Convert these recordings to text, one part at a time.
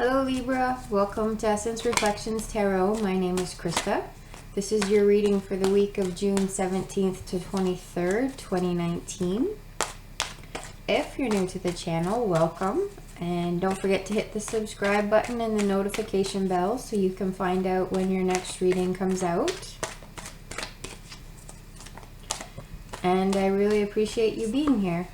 Hello Libra, welcome to Essence Reflections Tarot. My name is Krista. This is your reading for the week of June 17th to 23rd, 2019. If you're new to the channel, welcome. And don't forget to hit the subscribe button and the notification bell so you can find out when your next reading comes out. And I really appreciate you being here.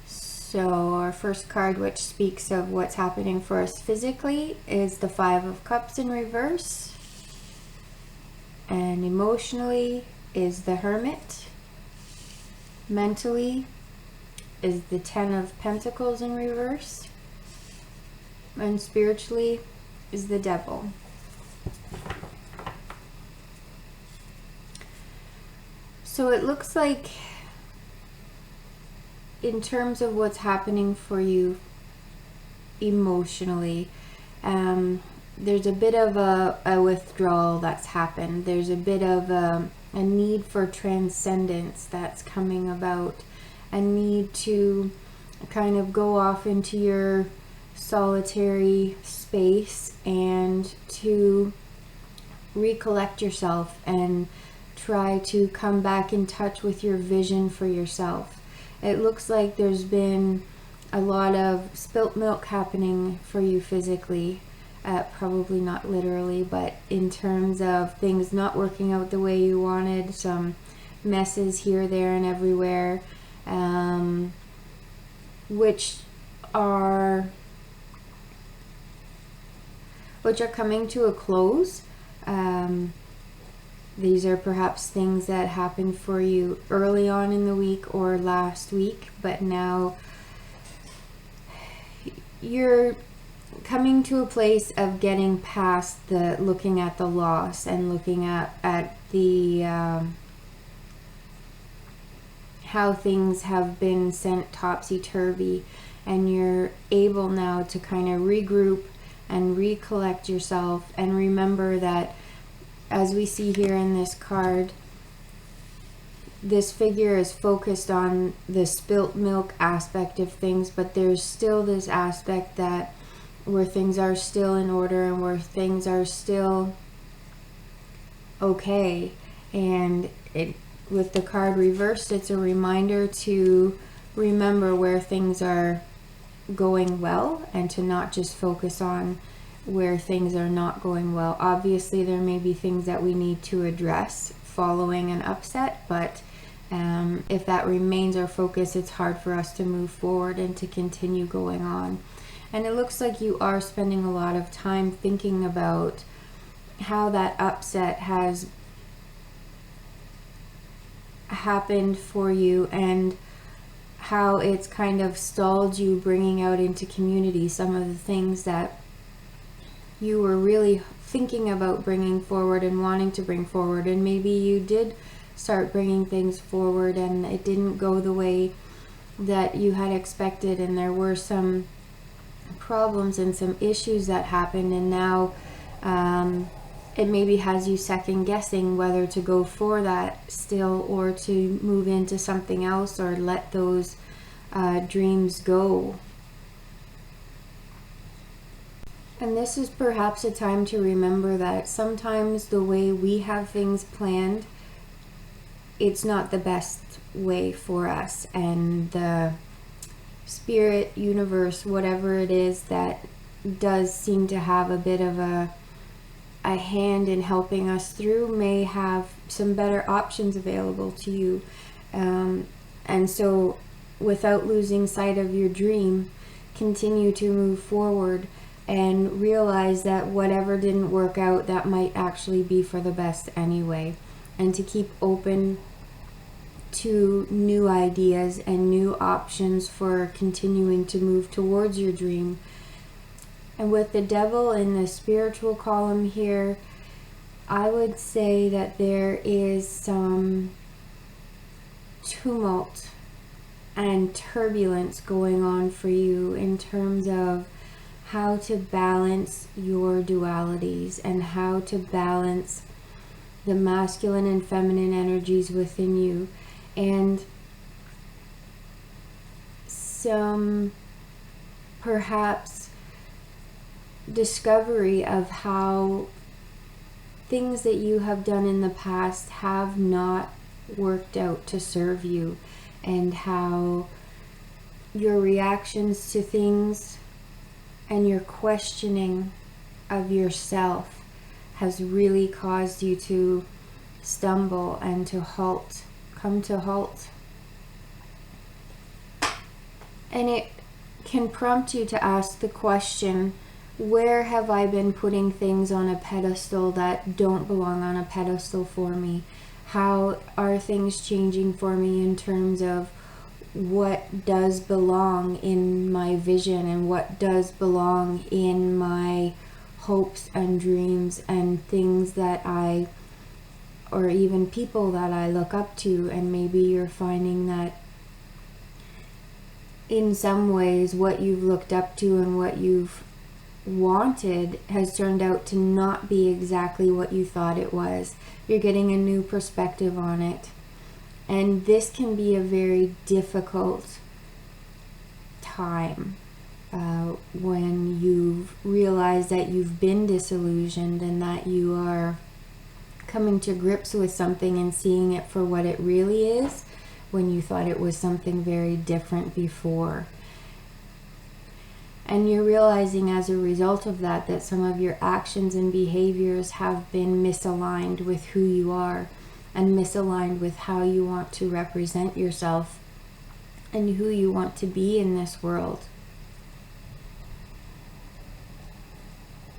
So our first card, which speaks of what's happening for us physically, is the Five of Cups in reverse. And emotionally is the Hermit. Mentally is the Ten of Pentacles in reverse. And spiritually is the Devil. So it looks like, in terms of what's happening for you emotionally, there's a bit of a withdrawal that's happened. There's a bit of a need for transcendence that's coming about. A need to kind of go off into your solitary space and to recollect yourself and try to come back in touch with your vision for yourself. It looks like there's been a lot of spilt milk happening for you physically, probably not literally, but in terms of things not working out the way you wanted, some messes here, there, and everywhere, which are coming to a close. These are perhaps things that happened for you early on in the week or last week, but now you're coming to a place of getting past the looking at the loss and looking at the how things have been sent topsy-turvy, and you're able now to kind of regroup and recollect yourself and remember that, as we see here in this card, this figure is focused on the spilt milk aspect of things, but there's still this aspect that where things are still in order and where things are still okay. And with the card reversed, it's a reminder to remember where things are going well and to not just focus on where things are not going well. Obviously, there may be things that we need to address following an upset, but if that remains our focus, it's hard for us to move forward and to continue going on. And it looks like you are spending a lot of time thinking about how that upset has happened for you and how it's kind of stalled you bringing out into community some of the things that you were really thinking about bringing forward and wanting to bring forward. And maybe you did start bringing things forward and it didn't go the way that you had expected, and there were some problems and some issues that happened, and now it maybe has you second guessing whether to go for that still or to move into something else or let those dreams go. And this is perhaps a time to remember that sometimes the way we have things planned, it's not the best way for us. And the spirit, universe, whatever it is that does seem to have a bit of a hand in helping us through, may have some better options available to you. And so without losing sight of your dream, continue to move forward and realize that whatever didn't work out, that might actually be for the best anyway. And to keep open to new ideas and new options for continuing to move towards your dream. And with the Devil in the spiritual column here, I would say that there is some tumult and turbulence going on for you in terms of how to balance your dualities and how to balance the masculine and feminine energies within you, and some perhaps discovery of how things that you have done in the past have not worked out to serve you, and how your reactions to things and your questioning of yourself has really caused you to stumble and to come to halt. And it can prompt you to ask the question, where have I been putting things on a pedestal that don't belong on a pedestal for me? How are things changing for me in terms of what does belong in my vision and what does belong in my hopes and dreams and things that or even people that I look up to? And maybe you're finding that in some ways what you've looked up to and what you've wanted has turned out to not be exactly what you thought it was. You're getting a new perspective on it. And this can be a very difficult time when you've realized that you've been disillusioned and that you are coming to grips with something and seeing it for what it really is, when you thought it was something very different before. And you're realizing as a result of that that some of your actions and behaviors have been misaligned with who you are and misaligned with how you want to represent yourself and who you want to be in this world.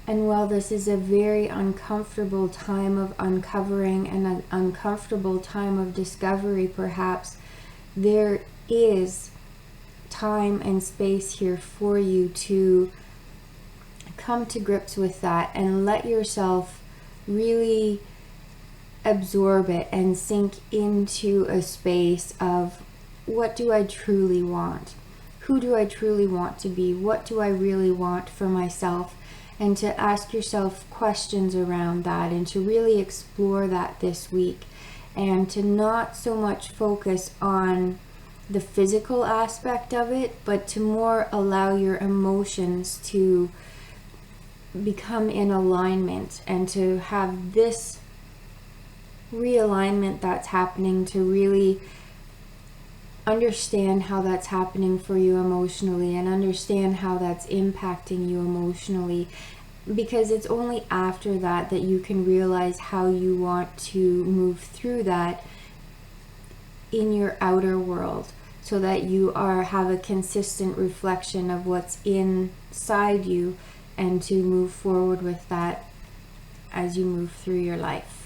And while this is a very uncomfortable time of uncovering and an uncomfortable time of discovery, perhaps, there is time and space here for you to come to grips with that and let yourself really absorb it and sink into a space of, what do I truly want? Who do I truly want to be? What do I really want for myself? And to ask yourself questions around that and to really explore that this week, and to not so much focus on the physical aspect of it, but to more allow your emotions to become in alignment and to have this realignment that's happening, to really understand how that's happening for you emotionally and understand how that's impacting you emotionally, because it's only after that that you can realize how you want to move through that in your outer world, so that you have a consistent reflection of what's inside you, and to move forward with that as you move through your life.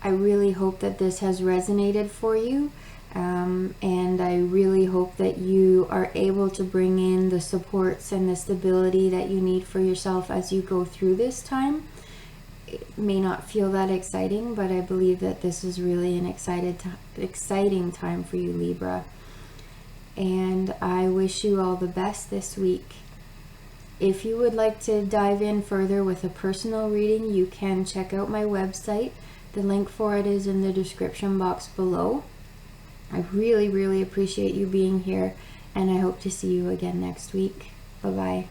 I really hope that this has resonated for you, and I really hope that you are able to bring in the supports and the stability that you need for yourself as you go through this time. It may not feel that exciting, but I believe that this is really an exciting time for you, Libra. And I wish you all the best this week. If you would like to dive in further with a personal reading, you can check out my website. The link for it is in the description box below. I really, really appreciate you being here, and I hope to see you again next week. Bye-bye.